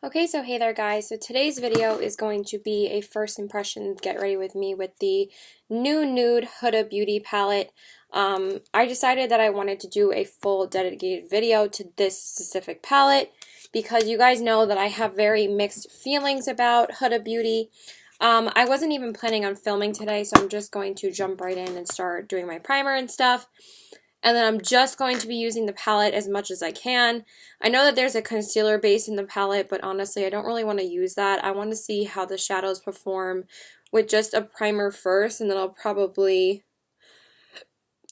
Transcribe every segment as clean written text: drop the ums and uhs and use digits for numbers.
Okay, so hey there guys. So today's video is going to be a first impression get ready with me with the new Nude Huda Beauty palette. I decided that I wanted to do a full dedicated video to this specific palette because you guys know that I have very mixed feelings about Huda Beauty. I wasn't even planning on filming today, so I'm just going to jump right in and start doing my primer and stuff. And then I'm just going to be using the palette as much as I can. I know that there's a concealer base in the palette, but honestly, I don't really want to use that. I want to see how the shadows perform with just a primer first, and then I'll probably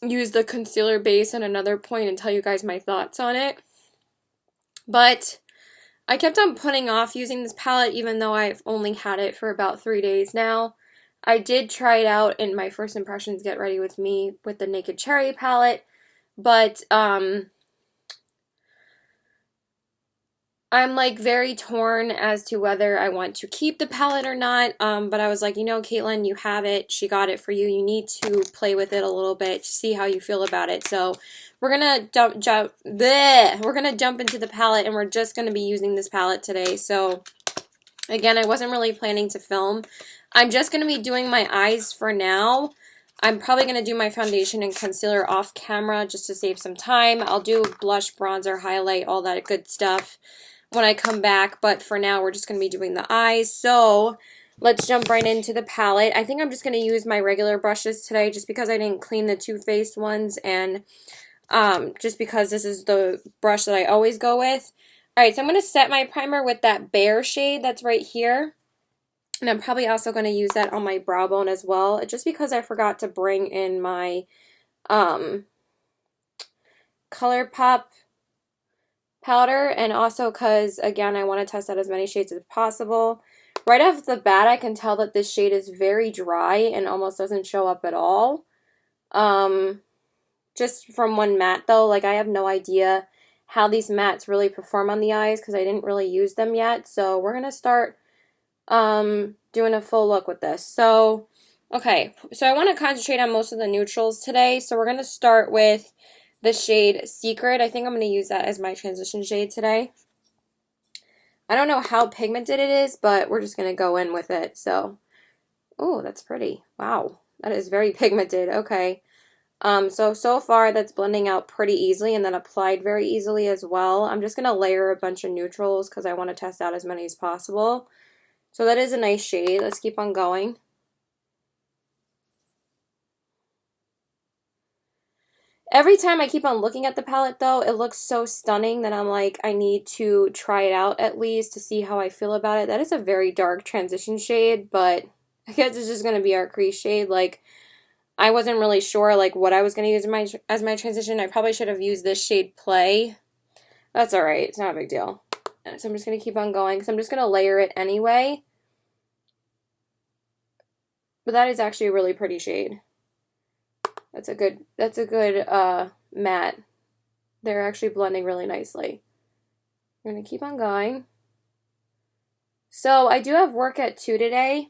use the concealer base at another point and tell you guys my thoughts on it. But I kept on putting off using this palette even though I've only had it for about 3 days now. I did try it out in my first impressions get ready with me with the Naked Cherry palette. But I'm like very torn as to whether I want to keep the palette or not. But I was like, you know, Caitlin, you have it. She got it for you. You need to play with it a little bit to see how you feel about it. So we're gonna jump into the palette, and we're just gonna be using this palette today. So again, I wasn't really planning to film. I'm just gonna be doing my eyes for now. I'm probably going to do my foundation and concealer off camera just to save some time. I'll do blush, bronzer, highlight, all that good stuff when I come back. But for now, we're just going to be doing the eyes. So let's jump right into the palette. I think I'm just going to use my regular brushes today just because I didn't clean the Too Faced ones. And just because this is the brush that I always go with. Alright, so I'm going to set my primer with that Bare shade that's right here. And I'm probably also going to use that on my brow bone as well, just because I forgot to bring in my ColourPop powder, and also because, again, I want to test out as many shades as possible. Right off the bat, I can tell that this shade is very dry and almost doesn't show up at all. Just from one matte, though, like I have no idea how these mattes really perform on the eyes because I didn't really use them yet. So we're going to start doing a full look with this. So, okay, so I want to concentrate on most of the neutrals today. So we're going to start with the shade Secret. I think I'm going to use that as my transition shade today. I don't know how pigmented it is, but we're just going to go in with it. So, oh, that's pretty. Wow, that is very pigmented. Okay. So far that's blending out pretty easily and then applied very easily as well. I'm just going to layer a bunch of neutrals because I want to test out as many as possible. So that is a nice shade. Let's keep on going. Every time I keep on looking at the palette, though, it looks so stunning that I'm like, I need to try it out at least to see how I feel about it. That is a very dark transition shade, but I guess it's just going to be our crease shade. Like, I wasn't really sure, like, what I was going to use as my transition. I probably should have used this shade Play. That's alright. It's not a big deal. So I'm just going to keep on going because I'm just going to layer it anyway. But that is actually a really pretty shade. That's a good matte. They're actually blending really nicely. I'm going to keep on going. So I do have work at 2 today.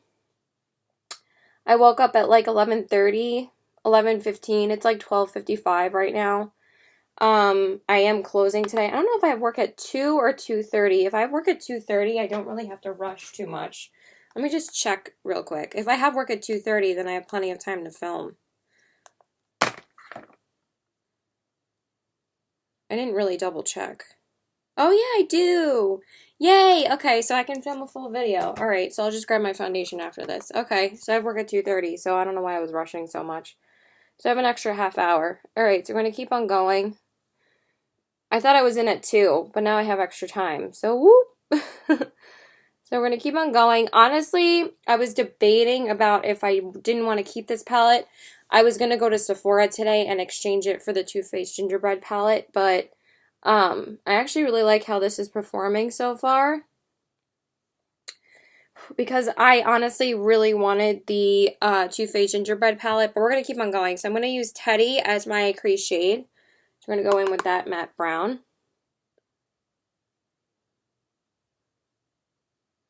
I woke up at like 11:30, 11:15. It's like 12:55 right now. I am closing today. I don't know if I have work at 2 or 2:30. If I have work at 2:30, I don't really have to rush too much. Let me just check real quick. If I have work at 2:30, then I have plenty of time to film. I didn't really double check. Oh yeah, I do! Yay! Okay, so I can film a full video. Alright, so I'll just grab my foundation after this. Okay, so I have work at 2:30, so I don't know why I was rushing so much. So I have an extra half hour. Alright, so we're going to keep on going. I thought I was in at 2, but now I have extra time. So whoop! So we're going to keep on going. Honestly, I was debating about if I didn't want to keep this palette. I was going to go to Sephora today and exchange it for the Too Faced Gingerbread palette, but I actually really like how this is performing so far. Because I honestly really wanted the Too Faced Gingerbread palette, but we're going to keep on going. So I'm going to use Teddy as my crease shade. So we're going to go in with that matte brown.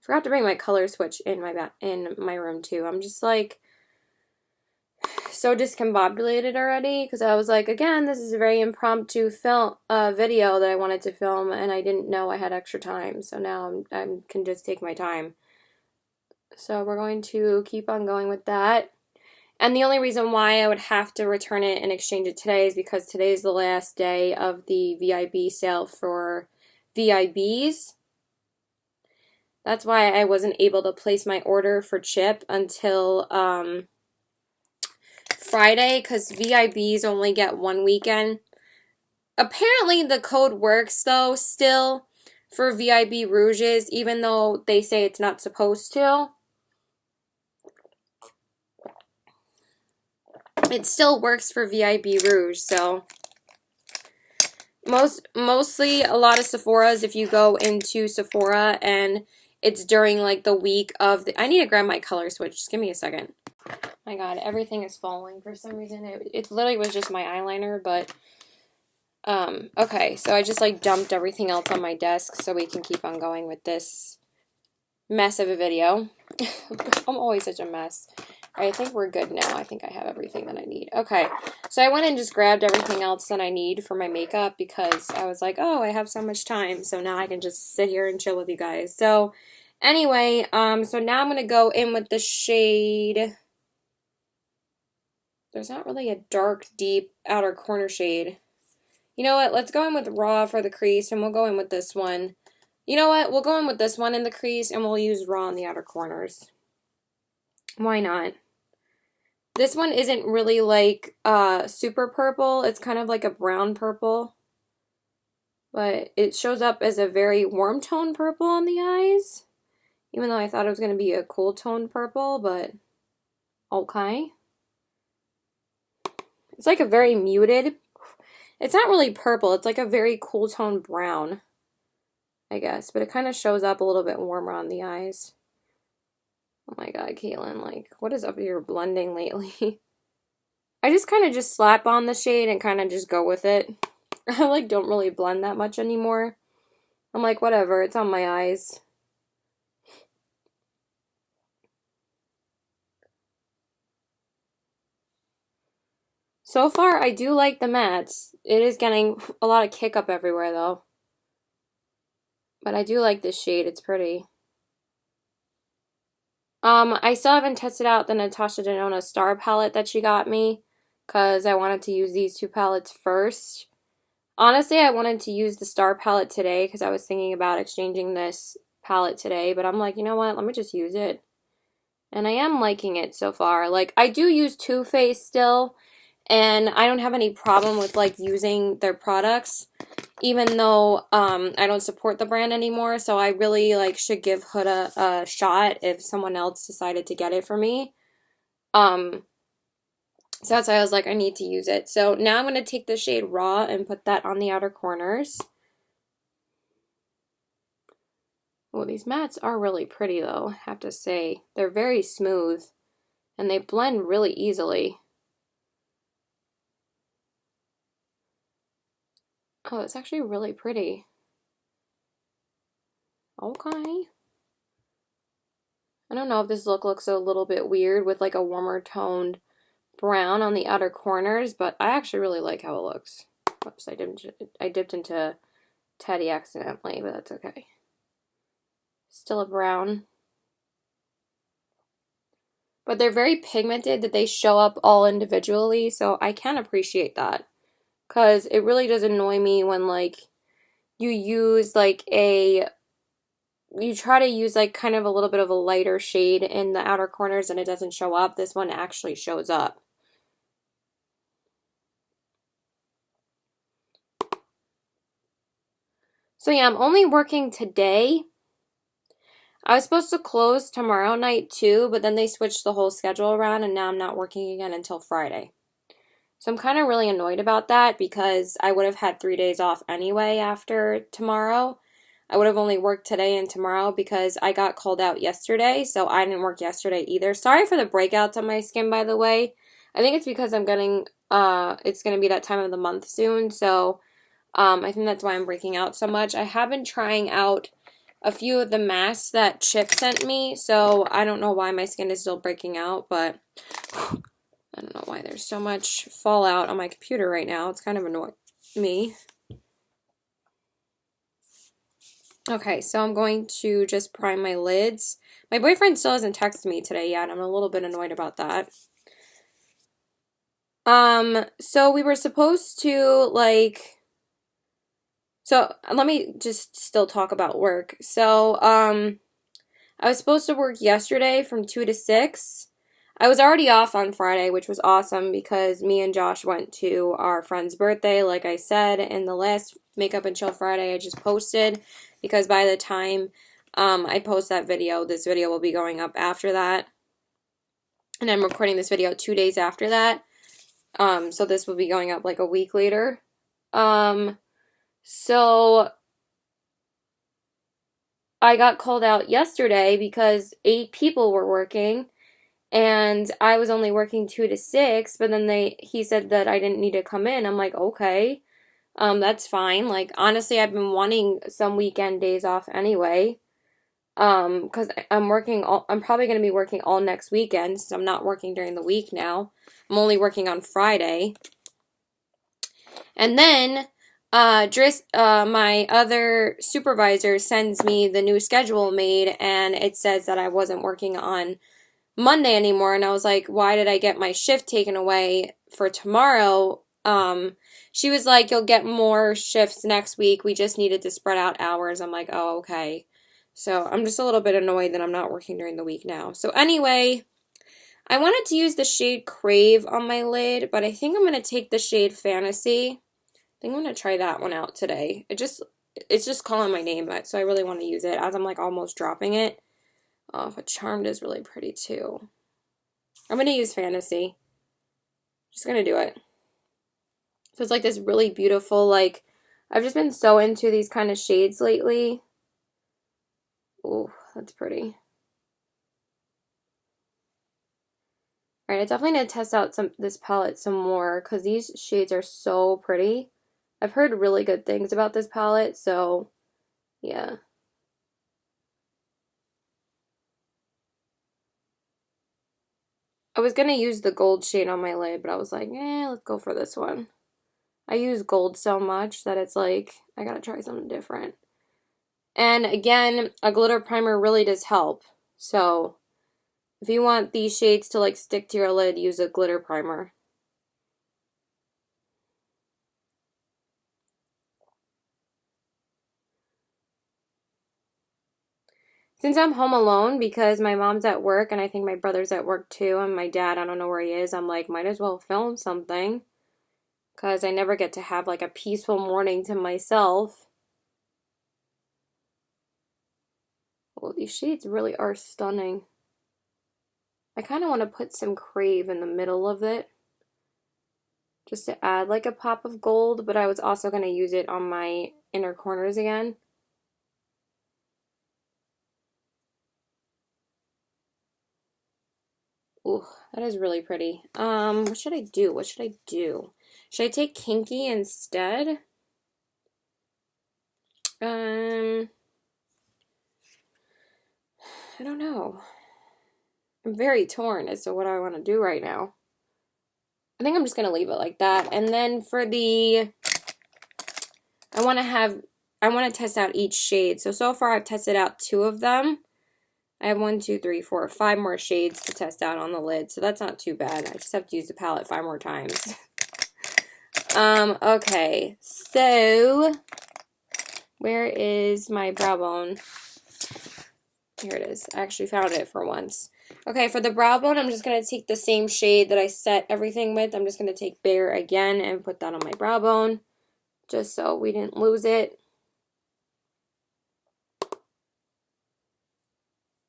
Forgot to bring my color switch in my room too. I'm just like so discombobulated already because I was like, again, this is a very impromptu film video that I wanted to film, and I didn't know I had extra time. So now I can just take my time. So we're going to keep on going with that. And the only reason why I would have to return it and exchange it today is because today is the last day of the VIB sale for VIBs. That's why I wasn't able to place my order for Chip until Friday, because VIBs only get one weekend. Apparently the code works though still for VIB Rouges, even though they say it's not supposed to. It still works for VIB Rouge, so mostly a lot of Sephora's, if you go into Sephora and it's during like the week of the, I need to grab my color switch, just give me a second. My god, everything is falling for some reason. It literally was just my eyeliner, but okay, so I just like dumped everything else on my desk so we can keep on going with this mess of a video. I'm always such a mess. I think we're good now. I think I have everything that I need. Okay, so I went and just grabbed everything else that I need for my makeup because I was like, oh, I have so much time, so now I can just sit here and chill with you guys. So anyway, so now I'm going to go in with the shade. There's not really a dark, deep outer corner shade. You know what? Let's go in with Raw for the crease, and we'll go in with this one. You know what? We'll go in with this one in the crease, and we'll use Raw in the outer corners. Why not? This one isn't really like super purple. It's kind of like a brown purple. But it shows up as a very warm tone purple on the eyes. Even though I thought it was going to be a cool tone purple, but okay. It's like a very muted. It's not really purple. It's like a very cool tone brown, I guess. But it kind of shows up a little bit warmer on the eyes. Oh my god, Caitlin, like, what is up with your blending lately? I just kind of just slap on the shade and kind of just go with it. I, like, don't really blend that much anymore. I'm like, whatever, it's on my eyes. So far, I do like the mattes. It is getting a lot of kick up everywhere, though. But I do like this shade, it's pretty. I still haven't tested out the Natasha Denona Star palette that she got me, because I wanted to use these two palettes first. Honestly, I wanted to use the Star palette today, because I was thinking about exchanging this palette today, but I'm like, you know what, let me just use it. And I am liking it so far. Like, I do use Too Faced still, and I don't have any problem with, like, using their products, even though I don't support the brand anymore, so I really, like, should give Huda a shot if someone else decided to get it for me. So that's why I was like, I need to use it. So now I'm going to take the shade Raw and put that on the outer corners. Oh, these mattes are really pretty, though, I have to say. They're very smooth, and they blend really easily. Oh, it's actually really pretty. Okay. I don't know if this look looks a little bit weird with like a warmer toned brown on the outer corners, but I actually really like how it looks. Oops, I dipped into Teddy accidentally, but that's okay. Still a brown. But they're very pigmented that they show up all individually, so I can appreciate that. Because it really does annoy me when, like, you use, like, you try to use, like, kind of a little bit of a lighter shade in the outer corners and it doesn't show up. This one actually shows up. So, yeah, I'm only working today. I was supposed to close tomorrow night, too, but then they switched the whole schedule around, and now I'm not working again until Friday. So I'm kind of really annoyed about that because I would have had 3 days off anyway after tomorrow. I would have only worked today and tomorrow because I got called out yesterday, so I didn't work yesterday either. Sorry for the breakouts on my skin, by the way. I think it's because I'm getting, it's going to be that time of the month soon, so I think that's why I'm breaking out so much. I have been trying out a few of the masks that Chip sent me, so I don't know why my skin is still breaking out, but I don't know why there's so much fallout on my computer right now. It's kind of annoying me. Okay, so I'm going to just prime my lids. My boyfriend still hasn't texted me today yet. I'm a little bit annoyed about that. So we were supposed to, like, so let me just still talk about work. So, I was supposed to work yesterday from 2 to 6. I was already off on Friday, which was awesome because me and Josh went to our friend's birthday, like I said in the last Makeup and Chill Friday I just posted, because by the time I post that video, this video will be going up after that. And I'm recording this video 2 days after that. So this will be going up like a week later. So I got called out yesterday because 8 people were working and I was only working 2 to 6, but then he said that I didn't need to come in. I'm like, okay, that's fine. Like, honestly, I've been wanting some weekend days off anyway. Because I'm probably going to be working all next weekend since I'm not working during the week now. I'm only working on Friday. And then, my other supervisor sends me the new schedule made, and it says that I wasn't working on Monday anymore. And I was like, why did I get my shift taken away for tomorrow? She was like, you'll get more shifts next week. We just needed to spread out hours. I'm like, oh, okay. So I'm just a little bit annoyed that I'm not working during the week now. So anyway, I wanted to use the shade Crave on my lid, but I think I'm going to take the shade Fantasy. I think I'm going to try that one out today. It's just calling my name, so I really want to use it as I'm like almost dropping it. Oh, but Charmed is really pretty too. I'm going to use Fantasy. Just going to do it. So it's like this really beautiful, like, I've just been so into these kind of shades lately. Oh, that's pretty. Alright, I definitely need to test out this palette some more because these shades are so pretty. I've heard really good things about this palette, so yeah. I was gonna use the gold shade on my lid, but I was like, let's go for this one. I use gold so much that it's like, I gotta try something different. And again, a glitter primer really does help. So if you want these shades to like stick to your lid, use a glitter primer. Since I'm home alone because my mom's at work and I think my brother's at work too, and my dad, I don't know where he is, I'm like, might as well film something because I never get to have like a peaceful morning to myself. Well, these shades really are stunning. I kind of want to put some Crave in the middle of it just to add like a pop of gold, but I was also going to use it on my inner corners again. Ooh, that is really pretty. What should I do? What should I do? Should I take Kinky instead? I don't know. I'm very torn as to what I want to do right now. I think I'm just going to leave it like that. And then for the, I want to test out each shade. So far I've tested out 2 of them. I have 1, 2, 3, 4, 5 more shades to test out on the lid. So that's not too bad. I just have to use the palette 5 more times. Okay. So, where is my brow bone? Here it is. I actually found it for once. Okay, for the brow bone, I'm just going to take the same shade that I set everything with. I'm just going to take Bare again and put that on my brow bone, just so we didn't lose it.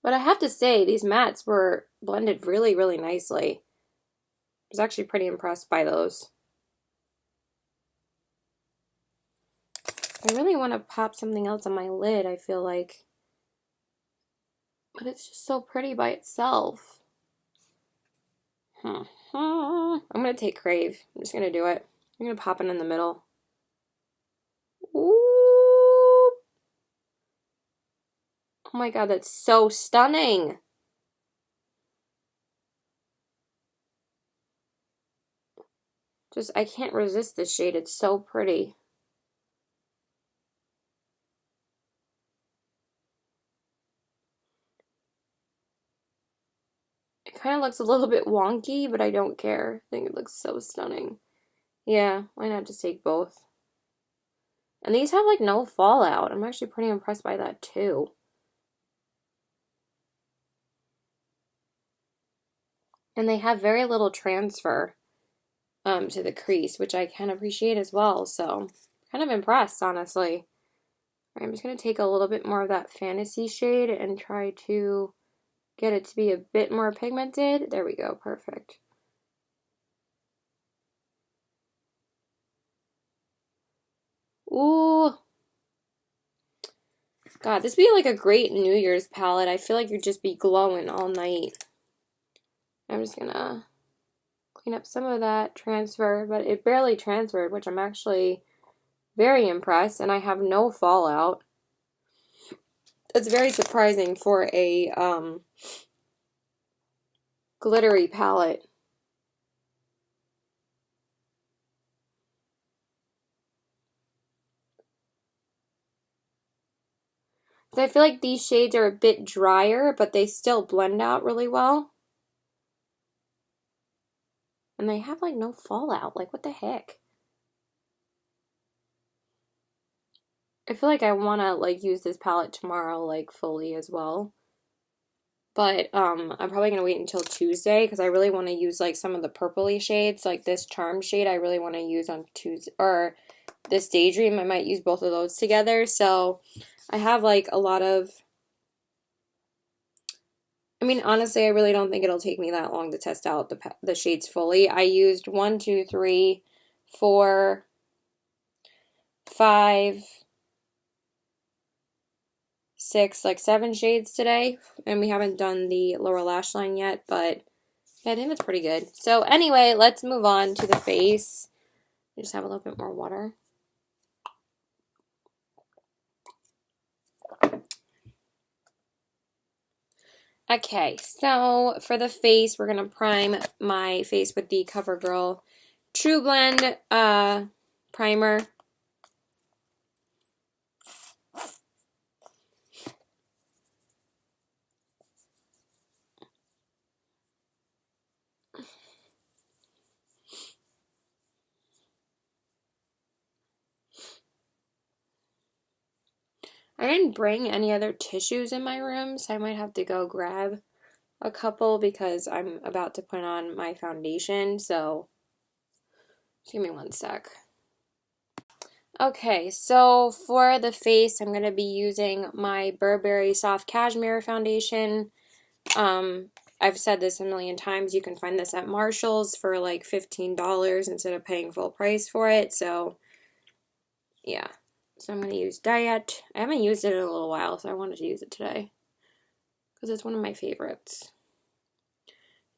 But I have to say, these mattes were blended really, really nicely. I was actually pretty impressed by those. I really want to pop something else on my lid, I feel like. But it's just so pretty by itself. I'm going to take Crave. I'm just going to do it. I'm going to pop it in the middle. Ooh. Oh my god, that's so stunning. Just, I can't resist this shade. It's so pretty. It kind of looks a little bit wonky, but I don't care. I think it looks so stunning. Yeah, why not just take both? And these have like no fallout. I'm actually pretty impressed by that too. And they have very little transfer to the crease, which I can appreciate as well. So kind of impressed, honestly. I'm just going to take a little bit more of that fantasy shade and try to get it to be a bit more pigmented. There we go, perfect. Ooh. God, this would be like a great New Year's palette. I feel like you'd just be glowing all night. I'm just gonna clean up some of that transfer, but it barely transferred, which I'm actually very impressed, and I have no fallout. It's very surprising for a glittery palette. So I feel like these shades are a bit drier, but they still blend out really well. And they have like no fallout. Like, what the heck? I feel like I want to like use this palette tomorrow like fully as well. But I'm probably going to wait until Tuesday because I really want to use like some of the purpley shades. Like this Charm shade I really want to use on Tuesday, or this Daydream. I might use both of those together. So I have like a lot of, I mean, honestly, I really don't think it'll take me that long to test out the shades fully. I used 1, 2, 3, 4, 5, 6, like 7 shades today, and we haven't done the lower lash line yet, but yeah, I think that's pretty good. So anyway, let's move on to the face. I just have a little bit more water. Okay, so for the face, we're going to prime my face with the CoverGirl True Blend primer. I didn't bring any other tissues in my room, so I might have to go grab a couple because I'm about to put on my foundation, so just give me one sec. Okay, so for the face, I'm going to be using my Burberry Soft Cashmere Foundation. I've said this a million times, you can find this at Marshall's for like $15 instead of paying full price for it, so yeah. So I'm going to use Diet. I haven't used it in a little while, so I wanted to use it today because it's one of my favorites.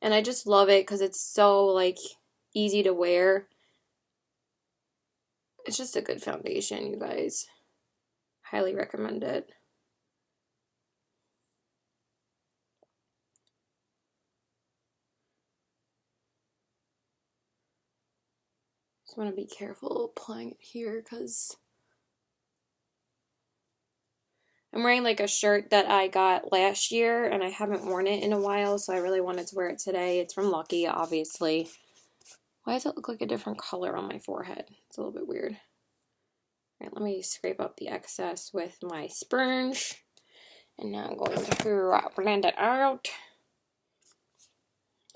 And I just love it because it's so like easy to wear. It's just a good foundation, you guys. Highly recommend it. Just want to be careful applying it here because I'm wearing like a shirt that I got last year and I haven't worn it in a while, so I really wanted to wear it today. It's from Lucky, obviously. Why does it look like a different color on my forehead? It's a little bit weird. All right, let me scrape up the excess with my sponge. And now I'm going to blend it out.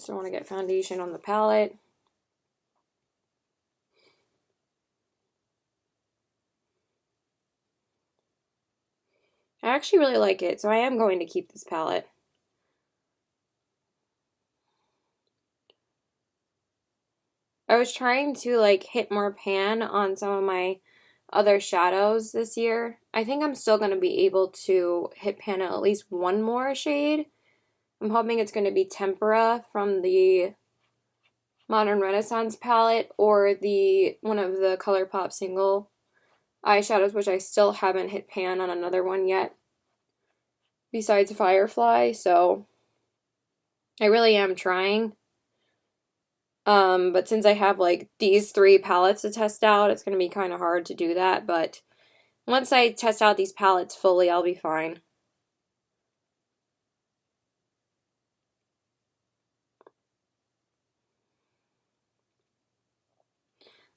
So I want to get foundation on the palette. I actually really like it, so I am going to keep this palette. I was trying to like hit more pan on some of my other shadows this year. I think I'm still going to be able to hit pan at least one more shade. I'm hoping it's going to be Tempera from the Modern Renaissance palette or the one of the ColourPop single eyeshadows, which I still haven't hit pan on another one yet besides Firefly, so I really am trying. But since I have like these 3 palettes to test out, it's going to be kind of hard to do that. But once I test out these palettes fully, I'll be fine.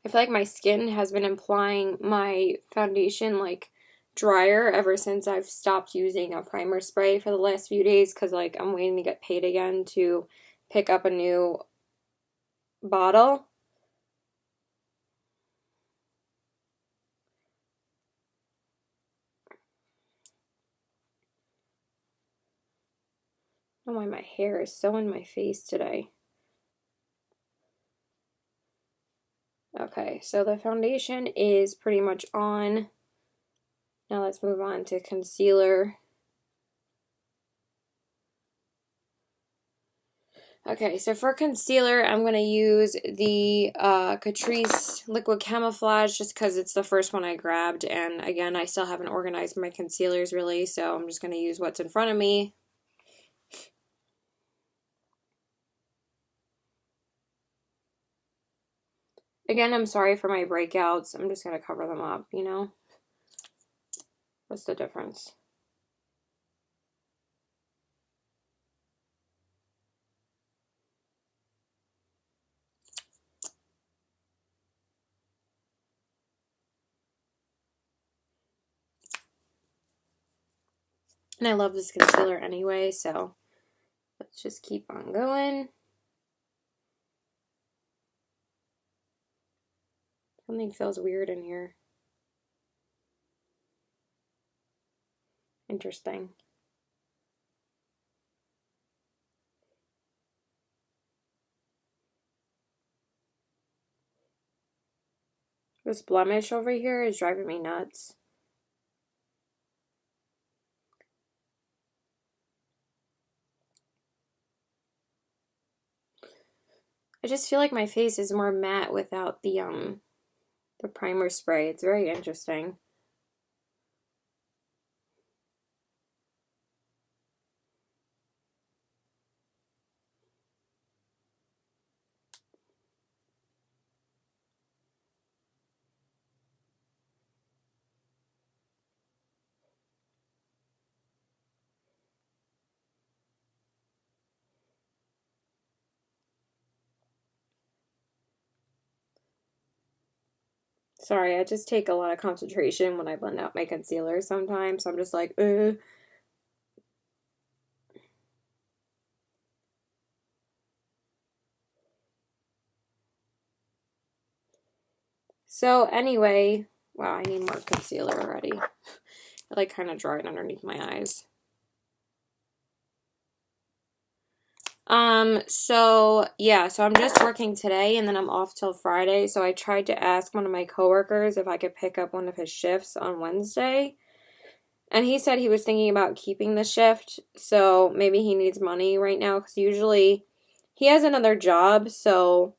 I feel like my skin has been applying my foundation like drier ever since I've stopped using a primer spray for the last few days because like I'm waiting to get paid again to pick up a new bottle. I don't know why my hair is so in my face today. Okay, so the foundation is pretty much on. Now let's move on to concealer. Okay, so for concealer, I'm going to use the Catrice Liquid Camouflage just because it's the first one I grabbed. And again, I still haven't organized my concealers really, so I'm just going to use what's in front of me. Again, I'm sorry for my breakouts. I'm just going to cover them up, you know? What's the difference? And I love this concealer anyway, so let's just keep on going. Something feels weird in here. Interesting. This blemish over here is driving me nuts. I just feel like my face is more matte without the primer spray. It's very interesting. Sorry, I just take a lot of concentration when I blend out my concealer sometimes. So I'm just like, ugh. So anyway, wow, I need more concealer already. It like kind of dried underneath my eyes. So yeah, so I'm just working today and then I'm off till Friday. So I tried to ask one of my coworkers if I could pick up one of his shifts on Wednesday. And he said he was thinking about keeping the shift, so maybe he needs money right now because usually he has another job, so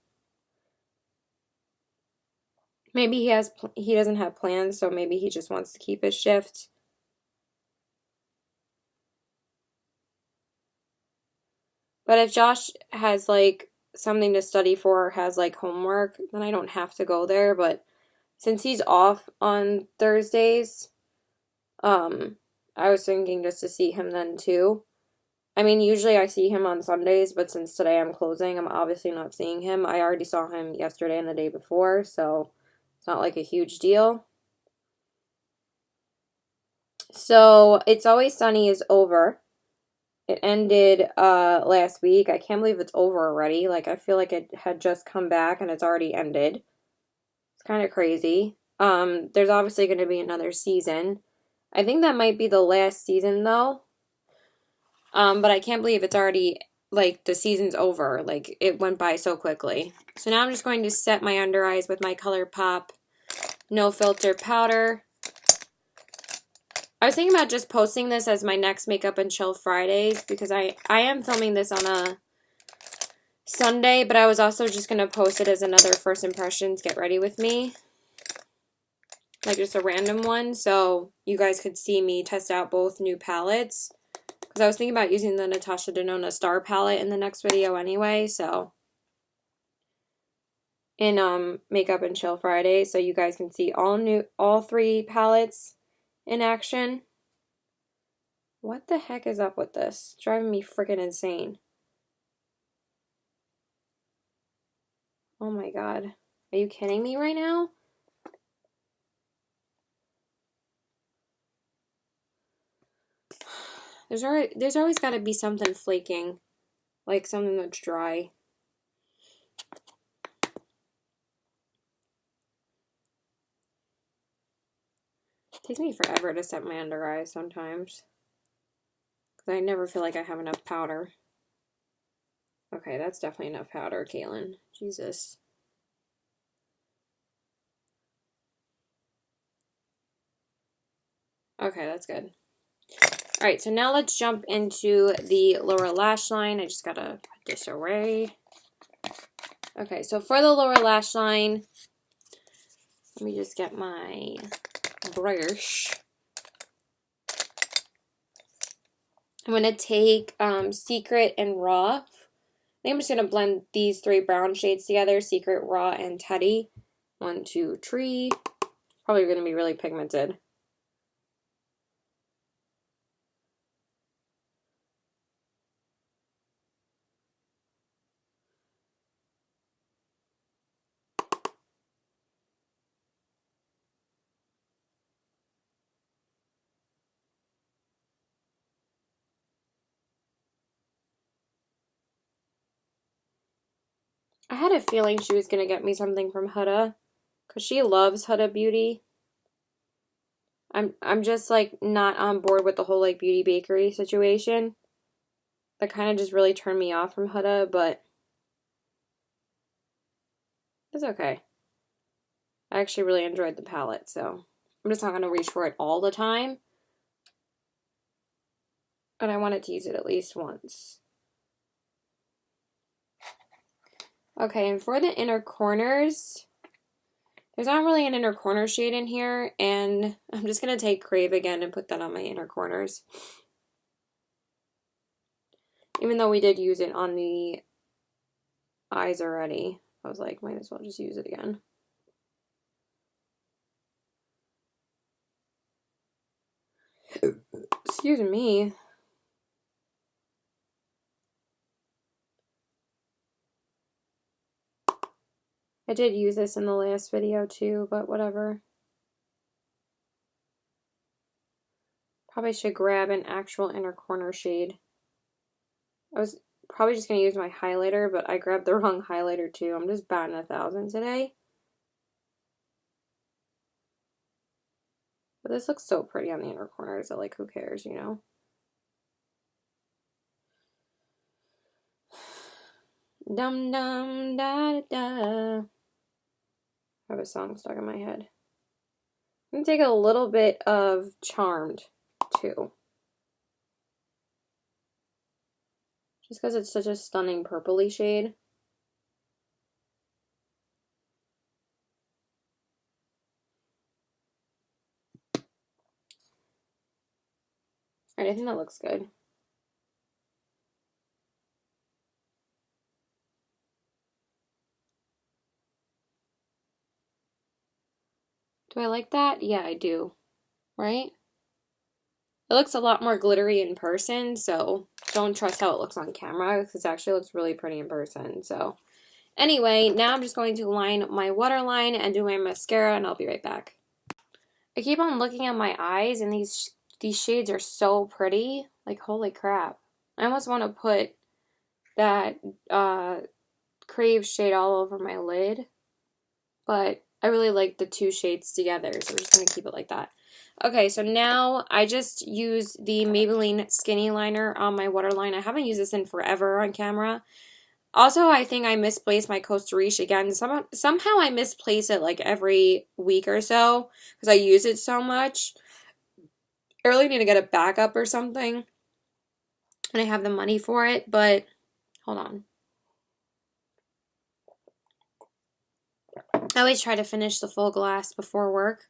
maybe he doesn't have plans, so maybe he just wants to keep his shift. But if Josh has like something to study for or has like homework, then I don't have to go there, but since he's off on Thursdays, um I was thinking just to see him then too. I mean, usually I see him on Sundays, but since today I'm closing, I'm obviously not seeing him. I already saw him yesterday and the day before, so it's not like a huge deal. So, It's Always Sunny is over. It ended last week. I can't believe it's over already. Like I feel like it had just come back and it's already ended. It's kind of crazy. There's obviously going to be another season. I think that might be the last season though. But I can't believe it's already, like, the season's over. Like, it went by so quickly. So now I'm just going to set my under eyes with my ColourPop No Filter powder. I was thinking about just posting this as my next Makeup and Chill Fridays because I am filming this on a Sunday, but I was also just going to post it as another First Impressions Get Ready With Me. Like, just a random one, so you guys could see me test out both new palettes. Because I was thinking about using the Natasha Denona Star palette in the next video anyway, so in Makeup and Chill Friday, so you guys can see all three palettes in action. What the heck is up with this? It's driving me freaking insane. Oh my god. Are you kidding me right now? There's always got to be something flaking, like something that's dry. It takes me forever to set my under eyes sometimes, because I never feel like I have enough powder. Okay, that's definitely enough powder, Caitlin. Jesus. Okay, that's good. Alright, so now let's jump into the lower lash line. I just gotta put this away. Okay, so for the lower lash line, let me just get my brush. I'm going to take Secret and Raw. I think I'm just going to blend these three brown shades together, Secret, Raw, and Teddy. 1, 2, 3. Probably going to be really pigmented. I had a feeling she was going to get me something from Huda, because she loves Huda Beauty. I'm just like not on board with the whole like Beauty Bakery situation. That kind of just really turned me off from Huda, but it's okay. I actually really enjoyed the palette, so I'm just not going to reach for it all the time. But I wanted to use it at least once. Okay, and for the inner corners, there's not really an inner corner shade in here, and I'm just going to take Crave again and put that on my inner corners. Even though we did use it on the eyes already, I was like, might as well just use it again. Excuse me. I did use this in the last video too, but whatever. Probably should grab an actual inner corner shade. I was probably just going to use my highlighter, but I grabbed the wrong highlighter too. I'm just batting 1,000 today. But this looks so pretty on the inner corners that, like, who cares, you know? Dum dum da da. I have a song stuck in my head. I'm gonna take a little bit of Charmed too. Just because it's such a stunning purpley shade. Alright, I think that looks good. Do I like that? Yeah, I do. Right? It looks a lot more glittery in person, so don't trust how it looks on camera, because it actually looks really pretty in person. So anyway, now I'm just going to line my waterline and do my mascara, and I'll be right back. I keep on looking at my eyes, and these shades are so pretty. Like, holy crap. I almost want to put that Crave shade all over my lid, but I really like the two shades together, so we're just going to keep it like that. Okay, so now I just used the Maybelline Skinny Liner on my waterline. I haven't used this in forever on camera. Also, I think I misplaced my Costa Rica again. Somehow I misplace it like every week or so because I use it so much. I really need to get a backup or something. And I have the money for it, but hold on. I always try to finish the full glass before work.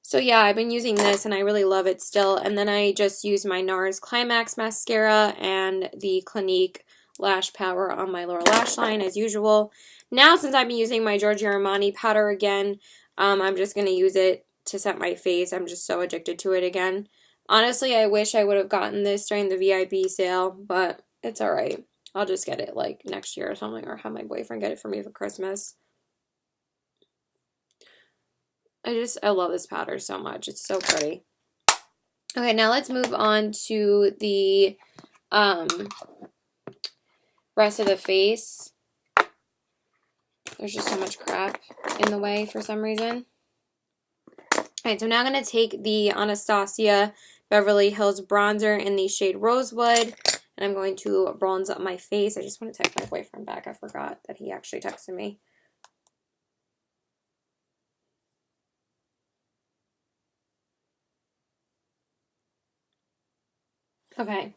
So yeah, I've been using this and I really love it still. And then I just use my NARS Climax mascara and the Clinique lash power on my lower lash line as usual. Now, since I've been using my Giorgio Armani powder again, I'm just going to use it to set my face. I'm just so addicted to it again. Honestly, I wish I would have gotten this during the VIP sale, but it's alright. I'll just get it like next year or something, or have my boyfriend get it for me for Christmas. I love this powder so much. It's so pretty. Okay, now let's move on to the rest of the face. There's just so much crap in the way for some reason. Alright, so now I'm going to take the Anastasia Beverly Hills bronzer in the shade Rosewood, and I'm going to bronze up my face. I just want to text my boyfriend back. I forgot that he actually texted me. Okay,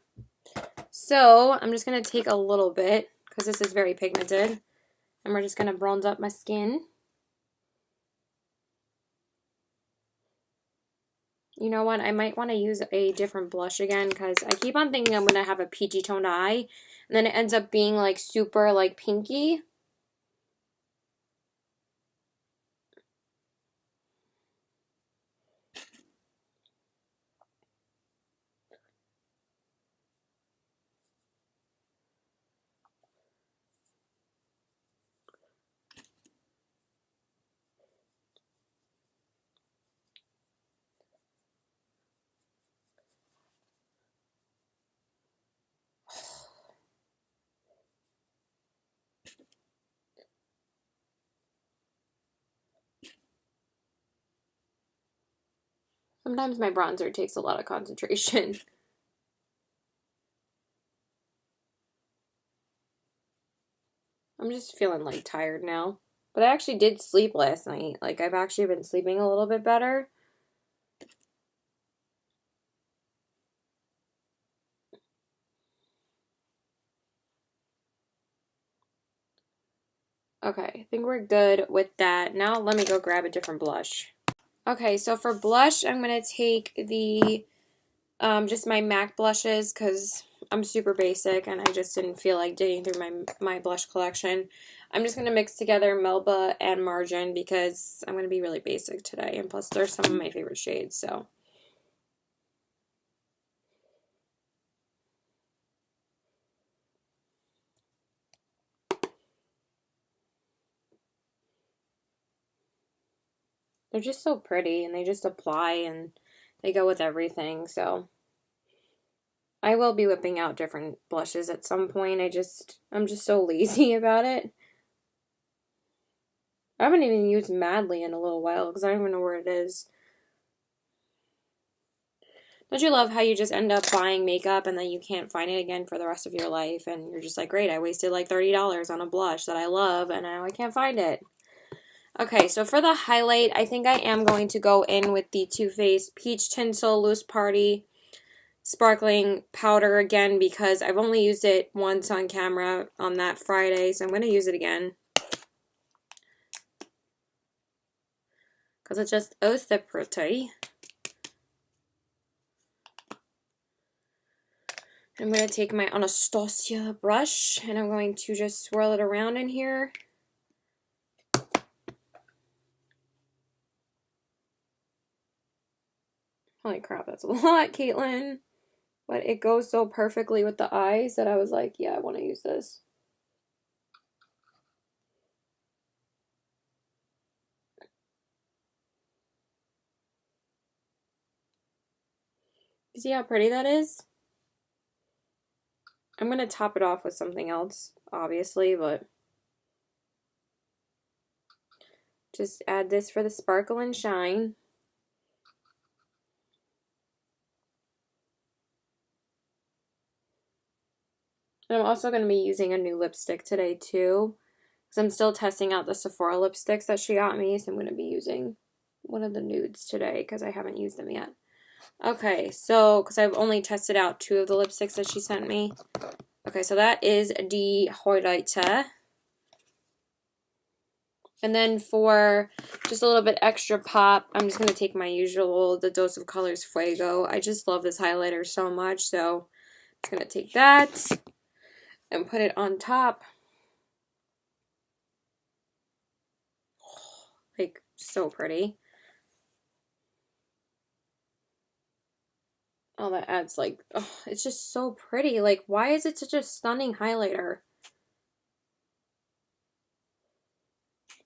so I'm just going to take a little bit, because this is very pigmented, and we're just going to bronze up my skin. You know what, I might want to use a different blush again, because I keep on thinking I'm going to have a peachy toned eye, and then it ends up being like super like pinky. Sometimes my bronzer takes a lot of concentration. I'm just feeling like tired now. But I actually did sleep last night. Like, I've actually been sleeping a little bit better. Okay, I think we're good with that. Now let me go grab a different blush. Okay, so for blush, I'm going to take the, just my MAC blushes, because I'm super basic and I just didn't feel like digging through my blush collection. I'm just going to mix together Melba and Margin because I'm going to be really basic today, and plus they're some of my favorite shades, so. They're just so pretty, and they just apply, and they go with everything, so. I will be whipping out different blushes at some point. I'm just so lazy about it. I haven't even used Madly in a little while because I don't even know where it is. Don't you love how you just end up buying makeup and then you can't find it again for the rest of your life, and you're just like, great, I wasted like $30 on a blush that I love and now I can't find it. Okay, so for the highlight, I think I am going to go in with the Too Faced Peach Tinsel Loose Party Sparkling Powder again, because I've only used it once on camera on that Friday, so I'm going to use it again. Because it's just oh so pretty. I'm going to take my Anastasia brush, and I'm going to just swirl it around in here. Holy crap, that's a lot, Caitlin. But it goes so perfectly with the eyes that I was like, yeah, I want to use this. You see how pretty that is? I'm going to top it off with something else, obviously, but just add this for the sparkle and shine. And I'm also going to be using a new lipstick today, too, because I'm still testing out the Sephora lipsticks that she got me, so I'm going to be using one of the nudes today because I haven't used them yet. Okay, so, because I've only tested out 2 of the lipsticks that she sent me. Okay, so that is the highlighter. And then for just a little bit extra pop, I'm just going to take my usual, the Dose of Colors Fuego. I just love this highlighter so much, so I'm just going to take that. and put it on top. Like, so pretty. Oh, that adds like, oh, it's just so pretty. Like, why is it such a stunning highlighter?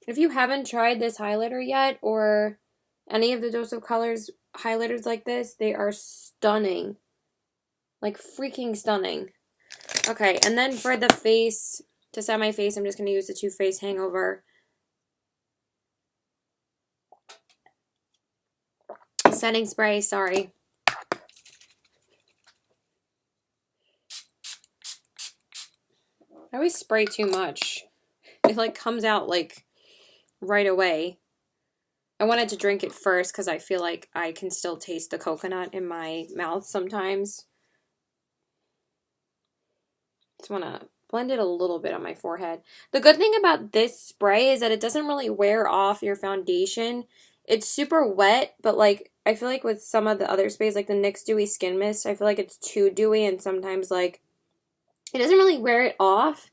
If you haven't tried this highlighter yet, or any of the Dose of Colors highlighters like this, they are stunning. Like, freaking stunning. Okay, and then for the face, to set my face, I'm just going to use the Too Faced Hangover setting spray, sorry. I always spray too much. It like comes out like right away. I wanted to drink it first because I feel like I can still taste the coconut in my mouth sometimes. Just want to blend it a little bit on my forehead. The good thing about this spray is that it doesn't really wear off your foundation. It's super wet, but like I feel like with some of the other sprays, like the NYX Dewy Skin Mist, I feel like it's too dewy and sometimes like it doesn't really wear it off.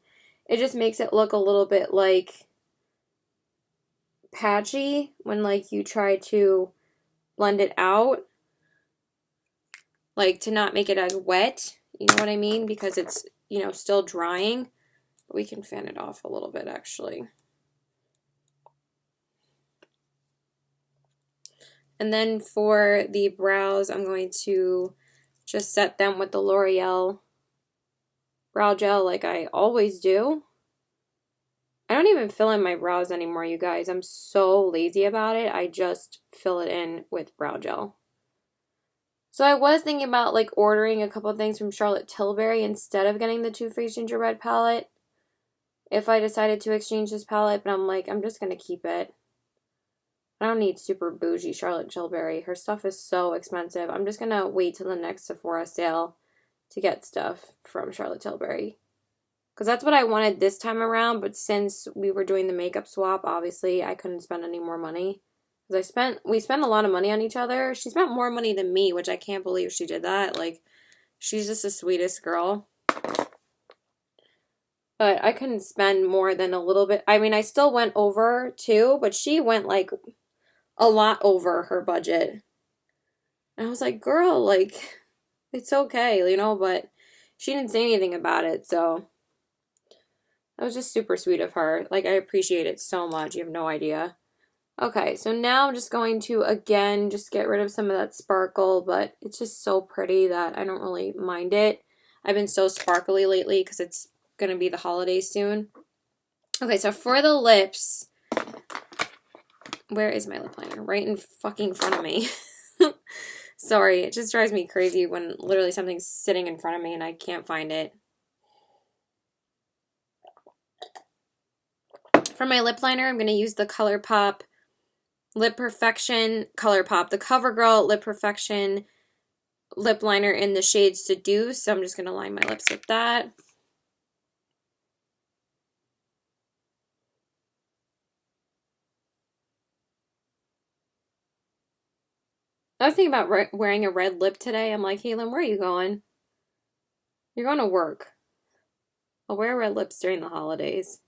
It just makes it look a little bit like patchy when like you try to blend it out. Like to not make it as wet, you know what I mean? Because it's, you know, still drying. But we can fan it off a little bit actually. And then for the brows, I'm going to just set them with the L'Oreal brow gel like I always do. I don't even fill in my brows anymore, you guys. I'm so lazy about it. I just fill it in with brow gel. So I was thinking about like ordering a couple of things from Charlotte Tilbury instead of getting the Too Faced Ginger Red palette if I decided to exchange this palette, but I'm like, I'm just going to keep it. I don't need super bougie Charlotte Tilbury. Her stuff is so expensive. I'm just going to wait till the next Sephora sale to get stuff from Charlotte Tilbury. Because that's what I wanted this time around, but since we were doing the makeup swap, obviously I couldn't spend any more money. Because we spent a lot of money on each other. She spent more money than me, which I can't believe she did that. Like, she's just the sweetest girl. But I couldn't spend more than a little bit. I mean, I still went over too, but she went like a lot over her budget. And I was like, girl, like, it's okay, you know, but she didn't say anything about it, so that was just super sweet of her. Like, I appreciate it so much. You have no idea. Okay, so now I'm just going to, again, just get rid of some of that sparkle, but it's just so pretty that I don't really mind it. I've been so sparkly lately because it's going to be the holidays soon. Okay, so for the lips, where is my lip liner? Right in fucking front of me. Sorry, it just drives me crazy when literally something's sitting in front of me and I can't find it. For my lip liner, I'm going to use the ColourPop Lip Perfection ColourPop, the CoverGirl Lip Perfection lip liner in the shade Seduce. So I'm just going to line my lips with that. I was thinking about wearing a red lip today. I'm like, Caitlin, where are you going? You're going to work. I'll wear red lips during the holidays.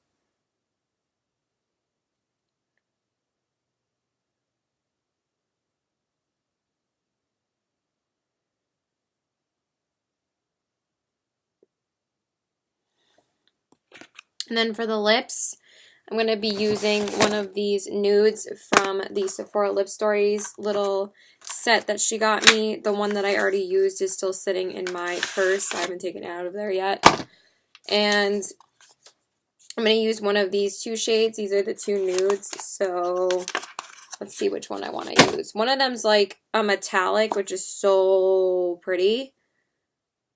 And then for the lips, I'm going to be using one of these nudes from the Sephora Lip Stories little set that she got me. The one that I already used is still sitting in my purse. I haven't taken it out of there yet. And I'm going to use one of these two shades. These are the two nudes. So let's see which one I want to use. One of them's like a metallic, which is so pretty.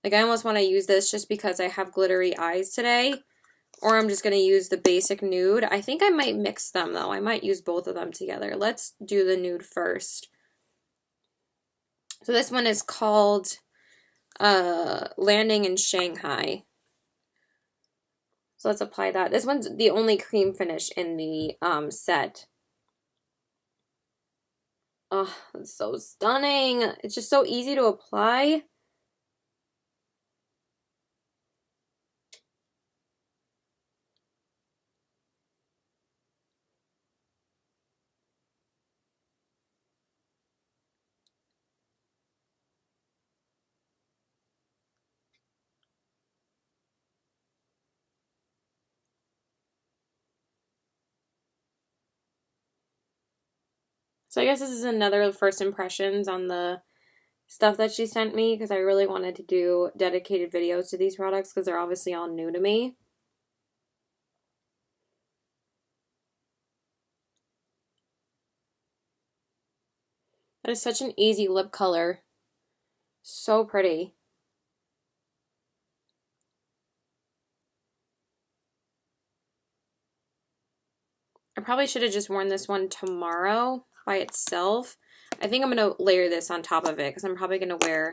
Like I almost want to use this just because I have glittery eyes today. Or I'm just going to use the basic nude. I think I might mix them, though. I might use both of them together. Let's do the nude first. So this one is called Landing in Shanghai. So let's apply that. This one's the only cream finish in the set. Oh, it's so stunning. It's just so easy to apply. So I guess this is another first impressions on the stuff that she sent me because I really wanted to do dedicated videos to these products because they're obviously all new to me. That is such an easy lip color. So pretty. I probably should have just worn this one tomorrow by itself. I think I'm going to layer this on top of it because I'm probably going to wear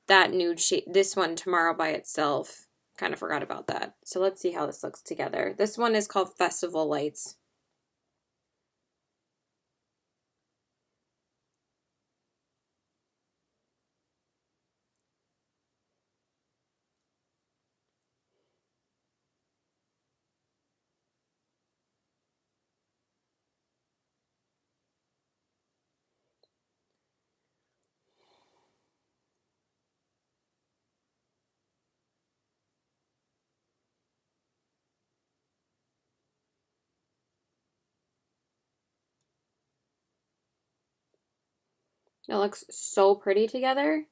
that nude shade, this one tomorrow by itself. Kind of forgot about that. So let's see how this looks together. This one is called Festival Lights. It looks so pretty together.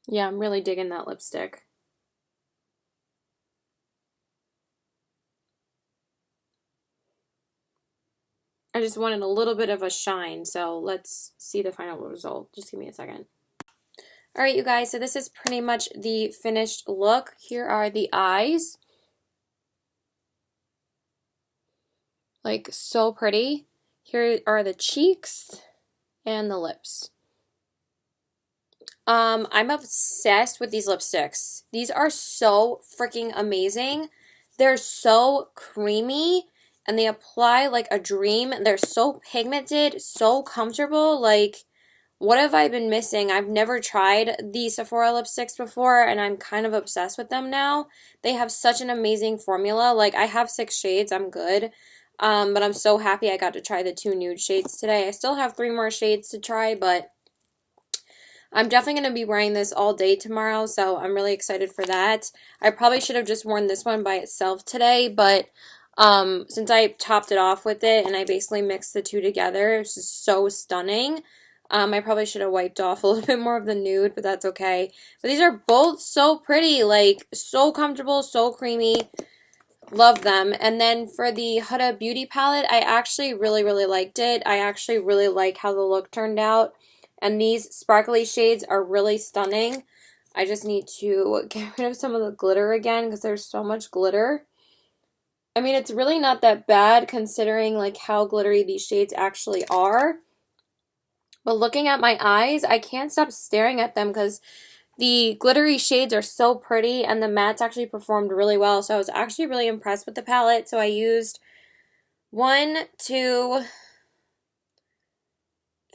Yeah, I'm really digging that lipstick. I just wanted a little bit of a shine, so let's see the final result. Just give me a second. Alright, you guys, so this is pretty much the finished look. Here are the eyes. Like, so pretty. Here are the cheeks and the lips. I'm obsessed with these lipsticks. These are so freaking amazing. They're so creamy and they apply like a dream. They're so pigmented, so comfortable. Like, what have I been missing? I've never tried the Sephora lipsticks before and I'm kind of obsessed with them now. They have such an amazing formula. Like, I have 6 shades. I'm good. But I'm so happy I got to try the 2 nude shades today. I still have 3 more shades to try, but I'm definitely going to be wearing this all day tomorrow, so I'm really excited for that. I probably should have just worn this one by itself today, but since I topped it off with it and I basically mixed the 2 together, it's just so stunning. I probably should have wiped off a little bit more of the nude, but that's okay. But these are both so pretty, like so comfortable, so creamy. Love them. And then for the Huda Beauty palette, I actually really liked it. I actually really like how the look turned out. And these sparkly shades are really stunning. I just need to get rid of some of the glitter again because there's so much glitter. I mean, it's really not that bad considering like how glittery these shades actually are. But looking at my eyes, I can't stop staring at them because the glittery shades are so pretty and the mattes actually performed really well. So I was actually really impressed with the palette. So I used 1, 2,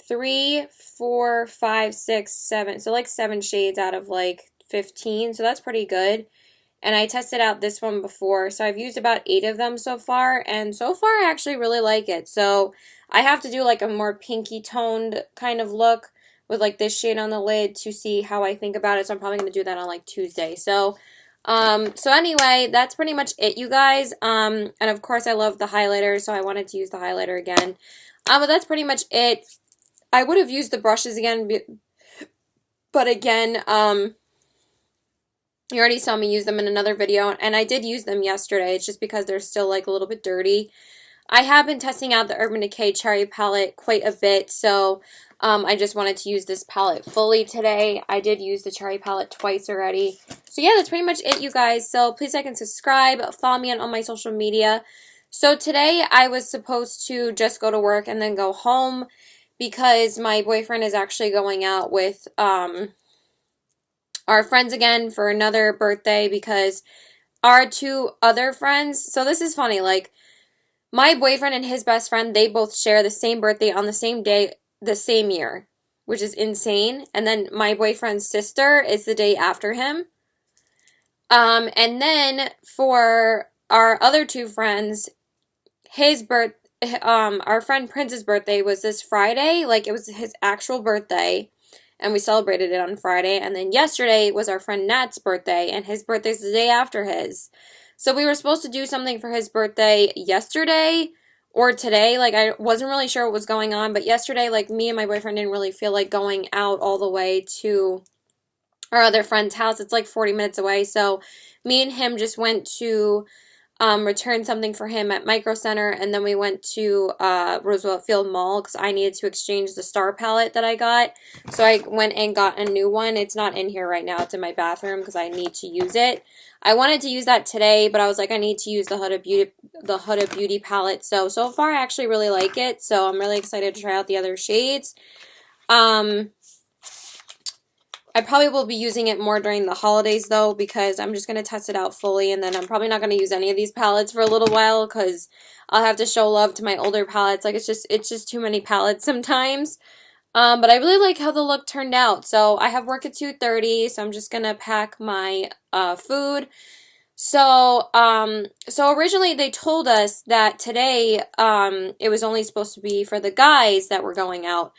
3, 4, 5, 6, 7. So like 7 shades out of like 15. So that's pretty good. And I tested out this one before. So I've used about 8 of them so far. And so far I actually really like it. So I have to do like a more pinky toned kind of look with like this shade on the lid to see how I think about it. So I'm probably going to do that on like Tuesday. So anyway, that's pretty much it, you guys. And of course I love the highlighter, so I wanted to use the highlighter again. But that's pretty much it. I would have used the brushes again, but again, you already saw me use them in another video, and I did use them yesterday. It's just because they're still like a little bit dirty. I have been testing out the Urban Decay Cherry palette quite a bit, so I just wanted to use this palette fully today. I did use the Cherry palette twice already. So yeah, that's pretty much it, you guys. So please like and subscribe. Follow me on all my social media. So today I was supposed to just go to work and then go home because my boyfriend is actually going out with our friends again for another birthday because our 2 other friends, so this is funny, like my boyfriend and his best friend, they both share the same birthday on the same day, the same year, which is insane. And then my boyfriend's sister is the day after him. And then for our other 2 friends, our friend Prince's birthday was this Friday, like it was his actual birthday. and we celebrated it on Friday. And then yesterday was our friend Nat's birthday, and his birthday's the day after his. So we were supposed to do something for his birthday yesterday or today. Like, I wasn't really sure what was going on, but yesterday, like, me and my boyfriend didn't really feel like going out all the way to our other friend's house. It's like 40 minutes away. So me and him just went to return something for him at Micro Center, and then we went to Roosevelt Field Mall because I needed to exchange the star palette that I got. So I went and got a new one. It's not in here right now. It's in my bathroom because I need to use it. I wanted to use that today, but I was like, I need to use the Huda Beauty palette. So far I actually really like it. So I'm really excited to try out the other shades. I probably will be using it more during the holidays, though, because I'm just going to test it out fully, and then I'm probably not going to use any of these palettes for a little while, because I'll have to show love to my older palettes. Like, it's just too many palettes sometimes. But I really like how the look turned out. So I have work at 2:30, so I'm just going to pack my food. So originally they told us that today it was only supposed to be for the guys that were going out.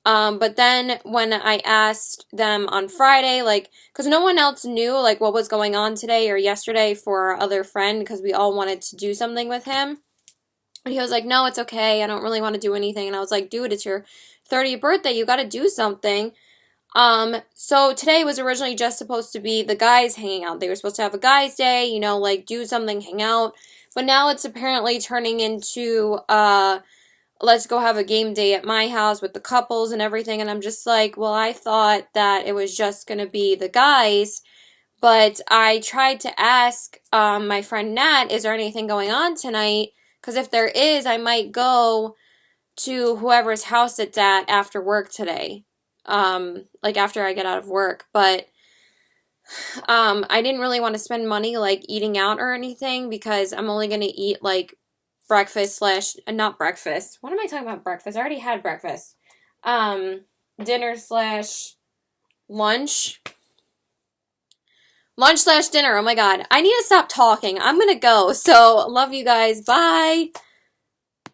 But then when I asked them on Friday, like, because no one else knew, like, what was going on today or yesterday for our other friend, because we all wanted to do something with him. And he was like, no, it's okay. I don't really want to do anything. And I was like, dude, it's your 30th birthday. You got to do something. So today was originally just supposed to be the guys hanging out. They were supposed to have a guys' day, you know, like, do something, hang out. But now it's apparently turning into, let's go have a game day at my house with the couples and everything. And I'm just like, well, I thought that it was just going to be the guys. But I tried to ask my friend Nat, is there anything going on tonight? Because if there is, I might go to whoever's house it's at after work today. Like after I get out of work. But I didn't really want to spend money like eating out or anything, because I'm only going to eat like breakfast slash, not breakfast. What am I talking about breakfast? I already had breakfast. Dinner slash lunch. Lunch slash dinner. Oh my God. I need to stop talking. I'm going to go. So love you guys. Bye.